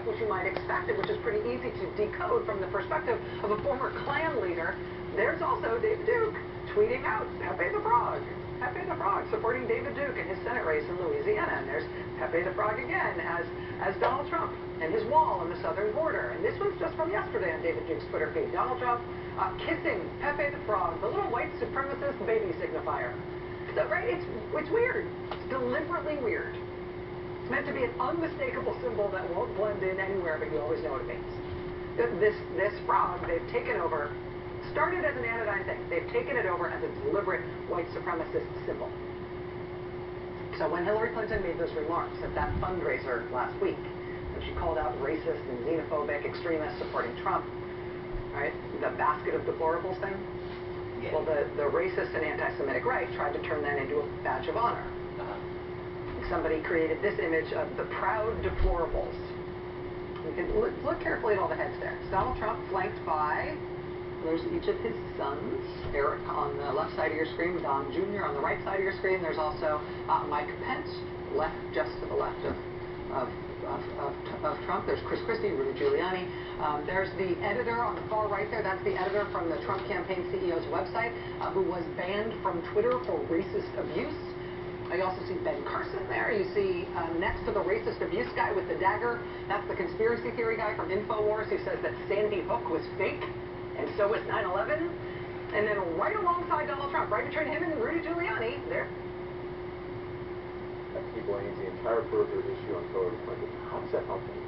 clip, which you might expect, and which is pretty easy to decode from the perspective of a former Klan leader, there's also David Duke tweeting out, Pepe the Frog, supporting David Duke in his Senate race in Louisiana. And there's Pepe the Frog again as Donald Trump and his wall on the southern border. And this one's just from yesterday on David Duke's Twitter feed. Donald Trump kissing Pepe the Frog, the little white supremacist baby signifier. So, right, it's weird. It's deliberately weird. It's meant to be an unmistakable symbol that won't blend in anywhere, but you always know what it means. This frog, they've taken over, started as an anodyne thing. They've taken it over as a deliberate white supremacist symbol. So when Hillary Clinton made those remarks at that fundraiser last week, when she called out racist and xenophobic extremists supporting Trump, right, the basket of deplorables thing, yeah. Well, the racist and anti-Semitic right tried to turn that into a badge of honor. Somebody created this image of the proud deplorables. You can look carefully at all the heads there. It's Donald Trump flanked by, there's each of his sons. Eric on the left side of your screen, Don Jr. on the right side of your screen. There's also Mike Pence, just to the left of Trump. There's Chris Christie, Rudy Giuliani. There's the editor on the far right there. That's the editor from the Trump campaign CEO's website, who was banned from Twitter for racist abuse. You also see Ben Carson there. You see next to the racist abuse guy with the dagger, that's the conspiracy theory guy from InfoWars who says that Sandy Hook was fake, and so was 9/11. And then right alongside Donald Trump, right between him and Rudy Giuliani, there. He blames the entire Burger issue on Hillary Clinton. How does that help him?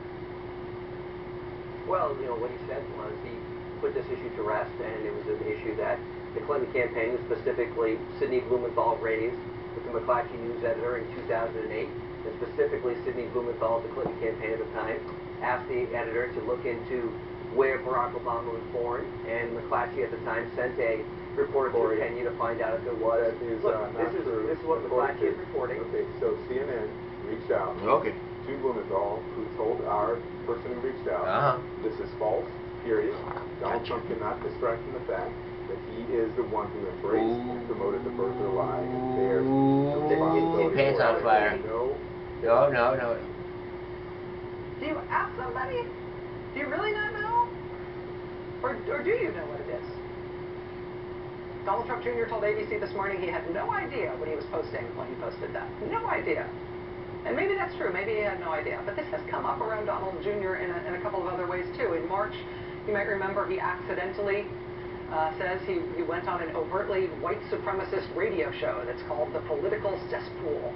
Well, you know, what he said was he put this issue to rest, and it was an issue that the Clinton campaign, specifically Sidney Blumenthal, raised with the McClatchy News editor in 2008, and specifically Sidney Blumenthal, the Clinton campaign at the time, asked the editor to look into where Barack Obama was born, and McClatchy at the time sent a reporter to Kenya to find out if it was. That is not true. This is what McClatchy is reporting. Okay, so CNN reached out to Blumenthal, who told our person who reached out, this is false, period. Donald Trump cannot distract from the fact that he is the one who embraced and promoted the burger lie, and bears the responsibility. Pants on fire. No. Do you ask somebody? Do you really not know? Or do you know what it is? Donald Trump Jr. told ABC this morning he had no idea what he was posting when he posted that. No idea. And maybe that's true. Maybe he had no idea. But this has come up around Donald Jr. in a couple of other ways, too. In March, you might remember he accidentally says he went on an overtly white supremacist radio show that's called The Political Cesspool.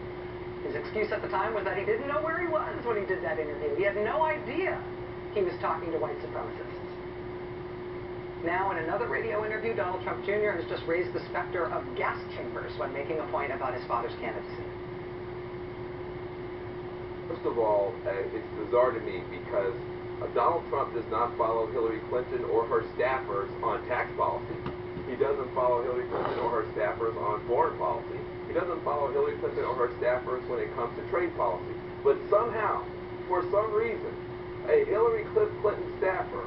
His excuse at the time was that he didn't know where he was when he did that interview. He had no idea he was talking to white supremacists. Now, in another radio interview, Donald Trump Jr. has just raised the specter of gas chambers when making a point about his father's candidacy. First of all, it's bizarre to me because Donald Trump does not follow Hillary Clinton or her staffers on tax policy. He doesn't follow Hillary Clinton or her staffers on foreign policy. He doesn't follow Hillary Clinton or her staffers when it comes to trade policy. But somehow, for some reason, a Hillary Clinton staffer,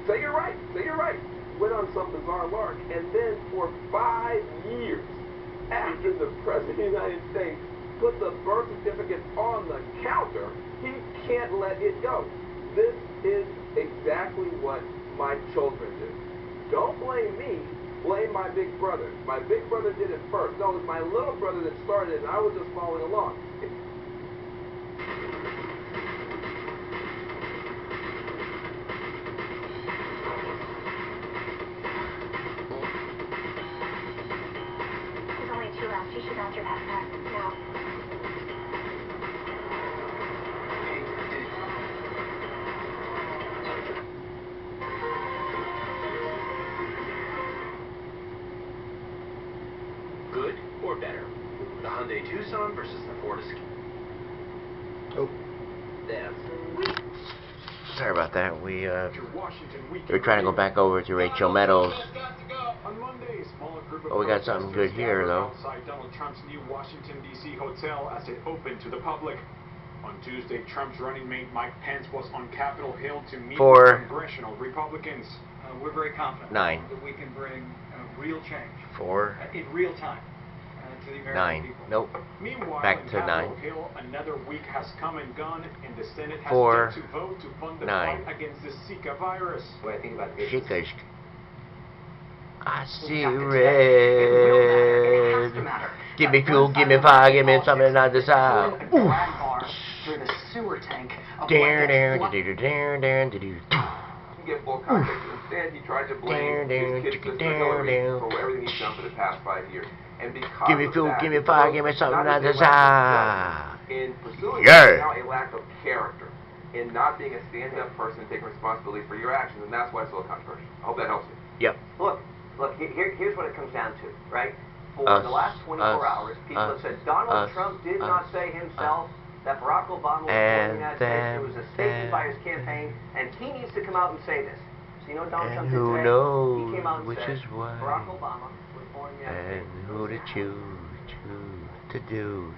say you're right, went on some bizarre lark, and then for 5 years after the President of the United States put the birth certificate on the counter, he can't let it go. This is exactly what my children do. Don't blame me, blame my big brother. My big brother did it first. No, it was my little brother that started it, and I was just following along. There's only 2 left. You should have your backpack now. Good or better? The Hyundai Tucson versus the Ford Escape. Oh. Yes. Sorry about that. We were trying to go back over to Rachel Meadows. Oh, we got something good here, though. Outside Donald Trump's new Washington, D.C. hotel as it opened to the public. On Tuesday, Trump's running mate Mike Pence was on Capitol Hill to meet with congressional Republicans. We're very confident 9. that we can bring real change 4. In real time to the American 9. people. Nope. Meanwhile, Back in to Capitol 9. Hill, another week has come and gone, and the Senate has 4, yet to vote to fund the 9. fight against the Zika virus. What I think about this. Shika. I see It will matter. It has to red. matter. Give me fuel, give me fire, give me something on the side. A grab bar through the sewer tank of Dare, what dare, gets dare, dare, dare, dare. You get full context. Instead, he tried to blame his kid sister Hillary for everything he's done for the past 5 years. And because Give me of fuel, that, give me it fire, shows give me something not on just the a lack of side. judgment in pursuing Yeah. it, now a lack of character in not being a stand-up person and taking responsibility for your actions, and that's why it's so controversial. I hope that helps you. Yep. Look, here's what it comes down to, right? For Us, the last 24 us, hours, people us, have said Donald us, Trump did us, not say himself that Barack Obama was born in the United States. It was a statement by his campaign, and he needs to come out and say this. So you know what Donald And Trump did who today? knows He came out and which said is why, Barack Obama was born in the United and States. who to choose to do.